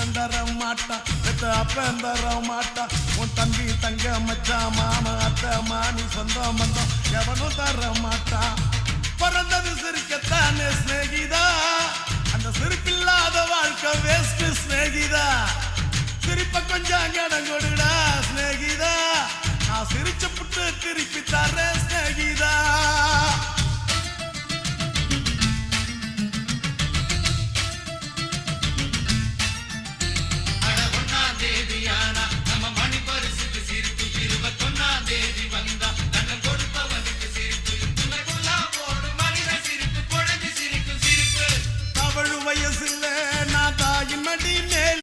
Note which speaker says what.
Speaker 1: அண்ணன் தர மாட்டான், பெத்த அப்பன் தர மாட்டான். உன் தம்பி தங்க மச்சான் மாமா அத்தை மானி சொந்தம் பந்தம் எவனும் தர மாட்டான். பிறந்தது சிரிக்கத்தானே சிநேகிதா, அந்த சிரிப்பில்லாத வாழ்க்கை வேஸ்ட் சிநேகிதா.